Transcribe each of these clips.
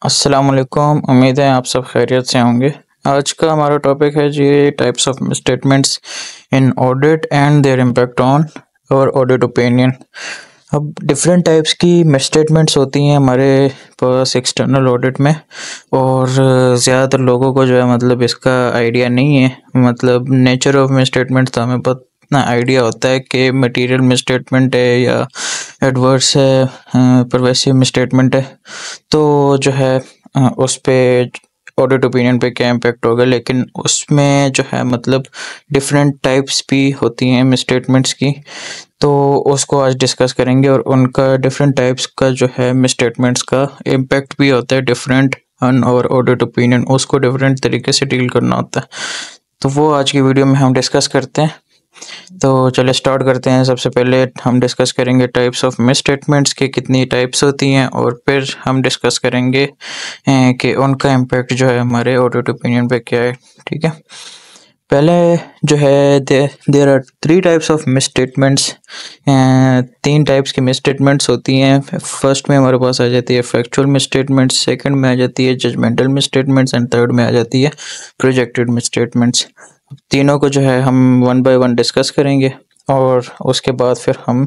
अस्सलाम वालेकुम। उम्मीद है आप सब खैरियत से होंगे। आज का हमारा टॉपिक है जी types of statements in audit and their impact on our audit opinion. अब डिफरेंट टाइप्स की स्टेटमेंट्स होती हैं हमारे पास एक्सटर्नल ऑडिट में, और ज़्यादातर लोगों को जो है मतलब इसका आइडिया नहीं है। मतलब नेचर ऑफ स्टेटमेंट्स तो हमें इतना आइडिया होता है कि मटेरियल मिसस्टेटमेंट है या एडवर्स है, परवेसिव स्टेटमेंट है, तो जो है उस पे ऑडिट ओपिनियन पे क्या इम्पेक्ट होगा। लेकिन उसमें जो है मतलब डिफरेंट टाइप्स भी होती हैं स्टेटमेंट्स की, तो उसको आज डिस्कस करेंगे। और उनका डिफरेंट टाइप्स का जो है स्टेटमेंट्स का इम्पेक्ट भी होता है different on our audit opinion, उसको डिफरेंट तरीके से डील करना होता है। तो वो आज की वीडियो में हम डिस्कस करते हैं। तो चलिए स्टार्ट करते हैं। सबसे पहले हम डिस्कस करेंगे टाइप्स ऑफ स्टेटमेंट्स के कितनी टाइप्स होती हैं, और फिर हम डिस्कस करेंगे कि उनका इम्पैक्ट जो है हमारे ऑडिट ओपिनियन पे क्या है। ठीक है, पहले जो है there are 3 types of statements. 3 types की स्टेटमेंट्स होती हैं। फर्स्ट में हमारे पास आ जाती है फैक्चुअल स्टेटमेंट्स, सेकंड में आ जाती है जजमेंटल स्टेटमेंट्स एंड थर्ड में आ जाती है प्रोजेक्टेड स्टेटमेंट्स। तीनों को जो है हम वन बाय वन डिस्कस करेंगे, और उसके बाद फिर हम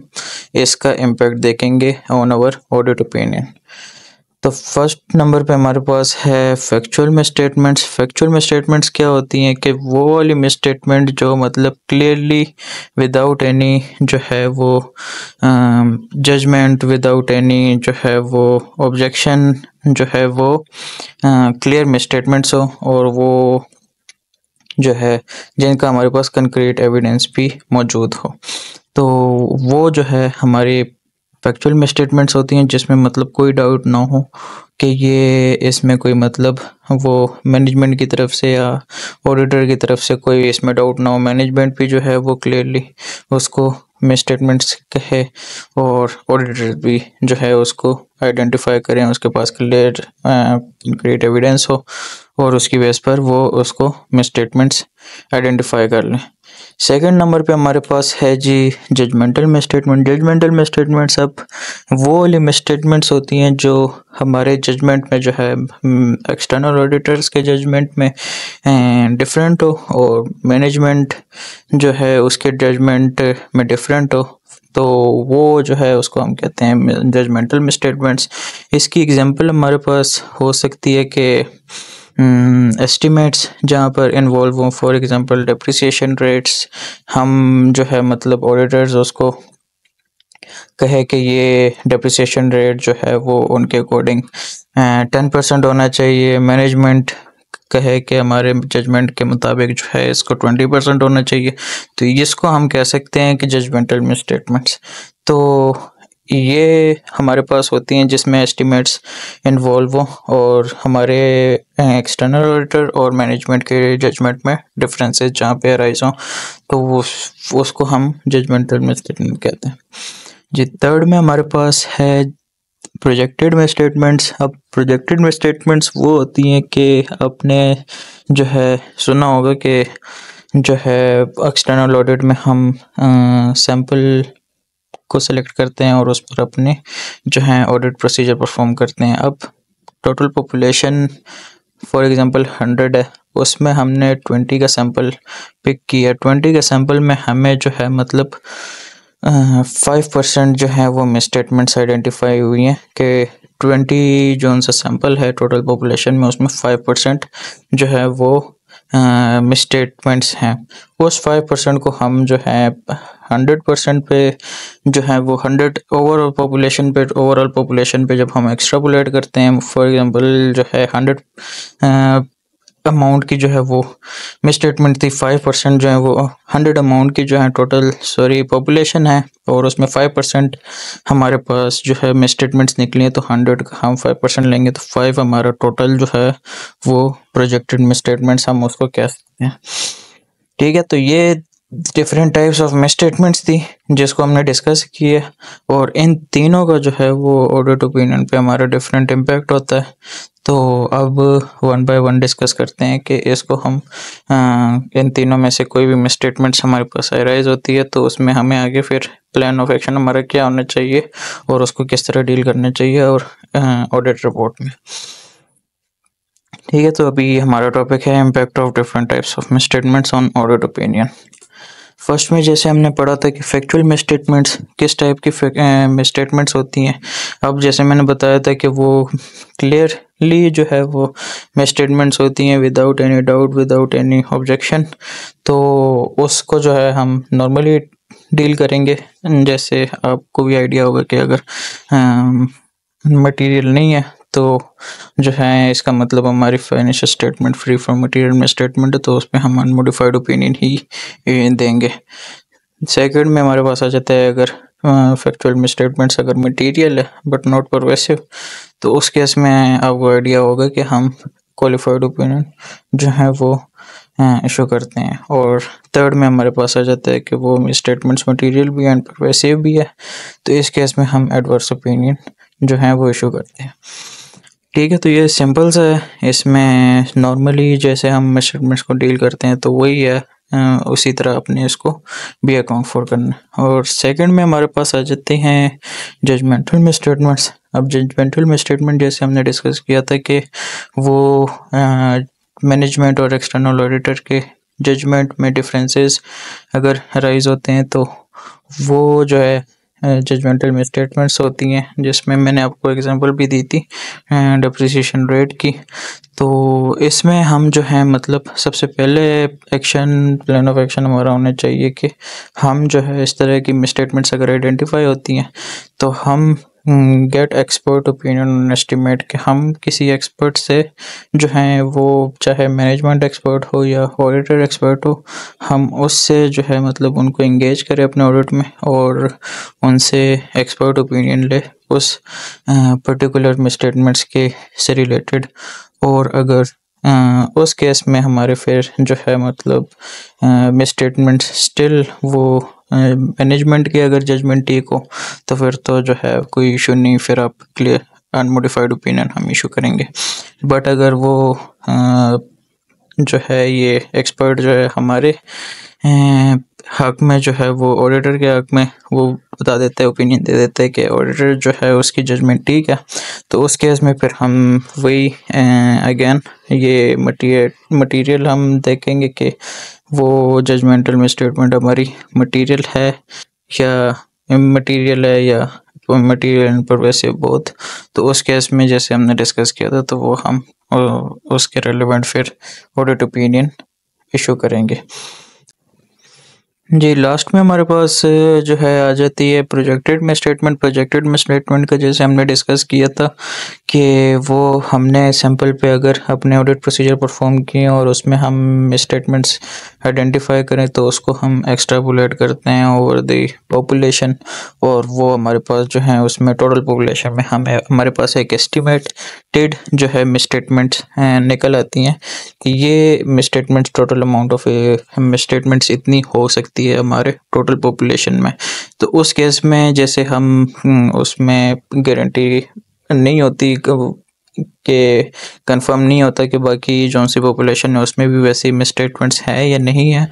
इसका इम्पैक्ट देखेंगे ऑन आवर ऑडिट ओपिनियन। तो फर्स्ट नंबर पे हमारे पास है फैक्चुअल स्टेटमेंट्स। फैक्चुअल स्टेटमेंट्स क्या होती हैं कि वो वाली स्टेटमेंट जो मतलब क्लियरली विदाउट एनी जो है वो जजमेंट, विदाउट एनी जो है वो ऑब्जेक्शन जो है वो क्लियर स्टेटमेंट्स हो, और वो जो है जिनका हमारे पास कंक्रीट एविडेंस भी मौजूद हो। तो वो जो है हमारी फैक्चुअल स्टेटमेंट्स होती हैं जिसमें मतलब कोई डाउट ना हो कि ये इसमें कोई मतलब वो मैनेजमेंट की तरफ से या ऑडिटर की तरफ से कोई इसमें डाउट ना हो। मैनेजमेंट भी जो है वो क्लियरली उसको स्टेटमेंट्स कहे, और ऑडिटर भी जो है उसको आइडेंटिफाई करें, उसके पास क्लियर कंक्रीट एविडेंस हो, और उसकी बेस पर वो उसको स्टेटमेंट्स आइडेंटिफाई कर लें। सेकंड नंबर पे हमारे पास है जी जजमेंटल स्टेटमेंट। जजमेंटल स्टेटमेंट्स अब वो वाली स्टेटमेंट्स होती हैं जो हमारे जजमेंट में जो है एक्सटर्नल ऑडिटर्स के जजमेंट में डिफरेंट हो, और मैनेजमेंट जो है उसके जजमेंट में डिफरेंट हो, तो वो जो है उसको हम कहते हैं जजमेंटल स्टेटमेंट्स। इसकी एग्जांपल हमारे पास हो सकती है कि एस्टिमेट्स जहाँ पर इन्वॉल्व हों, फॉर एग्जांपल डेप्रिसिएशन रेट्स। हम जो है मतलब ऑडिटर्स उसको कहे कि ये डेप्रिसिएशन रेट जो है वो उनके अकॉर्डिंग 10% होना चाहिए। मैनेजमेंट कहे कि हमारे जजमेंट के मुताबिक जो है इसको 20% होना चाहिए। तो इसको हम कह सकते हैं कि जजमेंटल स्टेटमेंट्स। तो ये हमारे पास होती हैं जिसमें एस्टिमेट्स इन्वॉल्व हो, और हमारे एक्सटर्नल ऑडिटर और मैनेजमेंट के जजमेंट में डिफरेंसेस जहाँ पे अराइज हों, तो उसको हम जजमेंटल स्टेटमेंट कहते हैं जी। थर्ड में हमारे पास है प्रोजेक्टेड स्टेटमेंट्स। अब प्रोजेक्टेड स्टेटमेंट्स वो होती हैं कि आपने जो है सुना होगा कि जो है एक्सटर्नल ऑडिट में हम सैंपल को सिलेक्ट करते हैं और उस पर अपने जो है ऑडिट प्रोसीजर परफॉर्म करते हैं। अब टोटल पॉपुलेशन फॉर एग्जांपल 100 है, उसमें हमने 20 का सैंपल पिक किया। 20 के सैंपल में हमें जो है मतलब 5% जो है वो मिसस्टेटमेंट्स आइडेंटिफाई हुई हैं कि 20 जो उनका सैंपल है टोटल पॉपुलेशन में, उसमें 5% जो है वो मिसस्टेटमेंट्स हैं। उस 5% को हम जो है 100% पे जो है वो 100 ओवरऑल पॉपुलेशन पे जब हम एक्स्ट्रापोलेट करते हैं, फॉर एग्जांपल जो है 100 अमाउंट की जो है वो मिसस्टेटमेंट थी, 5% जो है वो 100 अमाउंट की जो है टोटल पॉपुलेशन है, और उसमें 5% हमारे पास जो है मिसस्टेटमेंट्स निकली हैं। तो 100 का हम 5% लेंगे तो 5 हमारा टोटल जो है वो प्रोजेक्टेड मिसस्टेटमेंट्स हम उसको कह सकते हैं। ठीक है, तो ये डिफरेंट टाइप्स ऑफ मिसस्टेटमेंट्स थी जिसको हमने डिस्कस किया, और इन तीनों का जो है वो ऑडिट ओपिनियन पे हमारा डिफरेंट इम्पैक्ट होता है। तो अब वन बाय वन डिस्कस करते हैं कि इसको हम इन तीनों में से कोई भी मिसस्टेटमेंट्स हमारे पास अराइज होती है तो उसमें हमें आगे फिर प्लान ऑफ एक्शन हमारा क्या होना चाहिए और उसको किस तरह डील करना चाहिए और ऑडिट रिपोर्ट में। ठीक है, तो अभी हमारा टॉपिक है impact of different types of misstatements on audit opinion. First में जैसे हमने पढ़ा था कि फैक्चुअल मिसस्टेटमेंट्स किस टाइप की मिसस्टेटमेंट्स होती हैं। अब जैसे मैंने बताया था कि वो क्लियरली जो है वो मिसस्टेटमेंट्स होती हैं without any doubt, without any objection. तो उसको जो है हम नॉर्मली डील करेंगे। जैसे आपको भी आइडिया होगा कि अगर मटेरियल नहीं है तो जो है इसका मतलब हमारी financial statement free from material में स्टेटमेंट है, तो उसमें हम अनमोडिफाइड ओपिनियन ही देंगे। सेकंड में हमारे पास आ जाता है अगर फैक्चुअल में स्टेटमेंट्स अगर मटेरियल है बट नॉट परवेसिव, तो उस केस में आपको आइडिया होगा कि हम क्वालिफाइड ओपिनियन जो है वो इशू करते हैं। और थर्ड में हमारे पास आ जाता है कि वो स्टेटमेंट्स मटेरियल भी एंड परवेसिव भी है, तो इस केस में हम एडवर्स ओपिनियन जो है वो इशू करते हैं। ठीक है, तो ये सिंपल सा है। इसमें नॉर्मली जैसे हम मेजरमेंट्स को डील करते हैं तो वही है, उसी तरह अपने इसको भी अकाउंट फॉर करना। और सेकंड में हमारे पास आ जाते हैं जजमेंटल मिसस्टेटमेंट्स। अब जजमेंटल मिसस्टेटमेंट जैसे हमने डिस्कस किया था कि वो मैनेजमेंट और एक्सटर्नल ऑडिटर के जजमेंट में डिफरेंसेस अगर राइज होते हैं तो वो जो है जजमेंटल मिसस्टेटमेंट्स होती हैं, जिसमें मैंने आपको एग्जांपल भी दी थी डिप्रिसिएशन रेट की। तो इसमें हम जो है मतलब सबसे पहले प्लान ऑफ एक्शन हमारा होना चाहिए कि हम जो है इस तरह की मिसस्टेटमेंट्स अगर आइडेंटिफाई होती हैं तो हम गेट एक्सपर्ट ओपिनियन एस्टिमेट कि हम किसी एक्सपर्ट से जो है वो चाहे मैनेजमेंट एक्सपर्ट हो या ऑडिटर एक्सपर्ट हो, हम उससे जो है मतलब उनको एंगेज करें अपने ऑडिट में और उनसे एक्सपर्ट ओपिनियन ले उस पर्टिकुलर मिसस्टेटमेंट्स के से रिलेटेड। और अगर उस केस में हमारे फिर जो है मतलब मिसस्टेटमेंट स्टिल वो मैनेजमेंट की अगर जजमेंट ठीक हो तो फिर तो जो है कोई इशू नहीं, फिर आप क्लियर अनमोडिफाइड ओपिनियन हम इशू करेंगे। बट अगर वो जो है ये एक्सपर्ट जो है हमारे हक में जो है वो ऑडिटर के हक में वो बता देता है, ओपिनियन दे देता है कि ऑडिटर जो है उसकी जजमेंट ठीक है, तो उस केस में फिर हम वही अगेन ये मटेरियल हम देखेंगे कि वो जजमेंटल में स्टेटमेंट हमारी मटेरियल है या इमटेरियल है या मटेरियल एंड परवेसिव बोथ। तो उस केस में जैसे हमने डिस्कस किया था तो वो हम उसके रेलेवेंट फिर ऑडिट ओपिनियन इशू करेंगे। जी, लास्ट में हमारे पास जो है आ जाती है प्रोजेक्टेड मिसस्टेटमेंट। प्रोजेक्टेड मिसस्टेटमेंट का जैसे हमने डिस्कस किया था कि वो हमने सैंपल पे अगर अपने ऑडिट प्रोसीजर परफॉर्म किए और उसमें हम मिसस्टेटमेंट्स आइडेंटिफाई करें तो उसको हम एक्सट्रापोलेट करते हैं ओवर द पॉपुलेशन, और वो हमारे पास जो है उसमें टोटल पॉपुलेशन में हमारे पास एक एस्टिमेटेड जो है मिसस्टेटमेंट्स निकल आती हैं कि ये misstatements total amount of misstatements इतनी हो सकती है हमारे टोटल पॉपुलेशन में। तो उस केस में जैसे हम उसमें गारंटी नहीं होती कि कंफर्म नहीं होता कि बाकी जो सी पॉपुलेशन है उसमें भी वैसे मिसस्टेटमेंट्स है या नहीं है,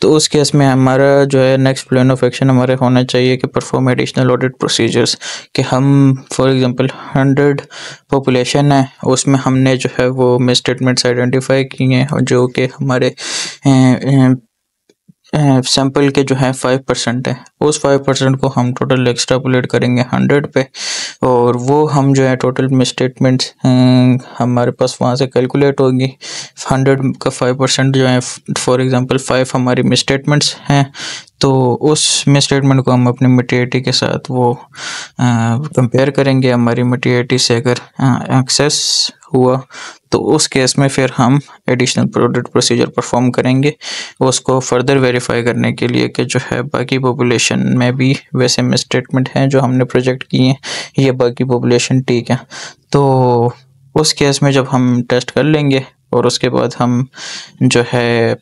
तो उस केस में हमारा जो है नेक्स्ट प्लान ऑफ एक्शन हमारे होना चाहिए कि परफॉर्म एडिशनल ऑडिट प्रोसीजर्स। कि हम फॉर एग्जांपल 100 पॉपुलेशन है उसमें हमने जो है वो मिसस्टेटमेंट्स आइडेंटिफाई किए हैं और जो कि हमारे सैंपल के जो है 5% है, उस 5% को हम टोटल एक्सट्रापोलेट करेंगे 100 पे, और वो हम जो है टोटल मिसस्टेटमेंट्स हमारे पास वहाँ से कैलकुलेट होगी। 100 का 5% जो है फॉर एग्जांपल 5 हमारी मिसस्टेटमेंट्स हैं, तो उस मिसस्टेटमेंट को हम अपनी मटेरियलिटी के साथ वो कंपेयर करेंगे। हमारी मटेरियलिटी से अगर एक्सेस हुआ तो उस केस में फिर हम एडिशनल ऑडिट प्रोसीजर परफॉर्म करेंगे उसको फर्दर वेरीफाई करने के लिए कि जो है बाकी पॉपुलेशन में भी वैसे मिसस्टेटमेंट हैं जो हमने प्रोजेक्ट किए हैं, ये बाकी पॉपुलेशन ठीक है। तो उस केस में जब हम टेस्ट कर लेंगे और उसके बाद हम जो है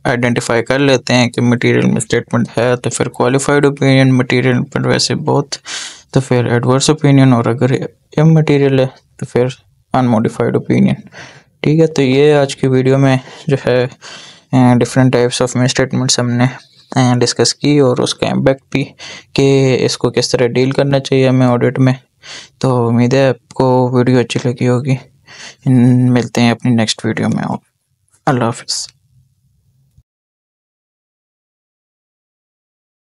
आइडेंटिफाई कर लेते हैं कि मटेरियल मिसस्टेटमेंट है तो फिर क्वालिफाइड ओपिनियन, मटेरियल पर वैसे बहुत तो फिर एडवर्स ओपिनियन, और अगर इमटेरियल है तो फिर अनमोडिफाइड ओपिनियन। ठीक है, तो ये आज की वीडियो में जो है डिफरेंट टाइप्स ऑफ मिसस्टेटमेंट्स हमने डिस्कस की और उसका इम्पैक्ट भी कि इसको किस तरह डील करना चाहिए हमें ऑडिट में। तो उम्मीद है आपको वीडियो अच्छी लगी होगी। मिलते हैं अपनी नेक्स्ट वीडियो में। अल्लाह हाफिज़।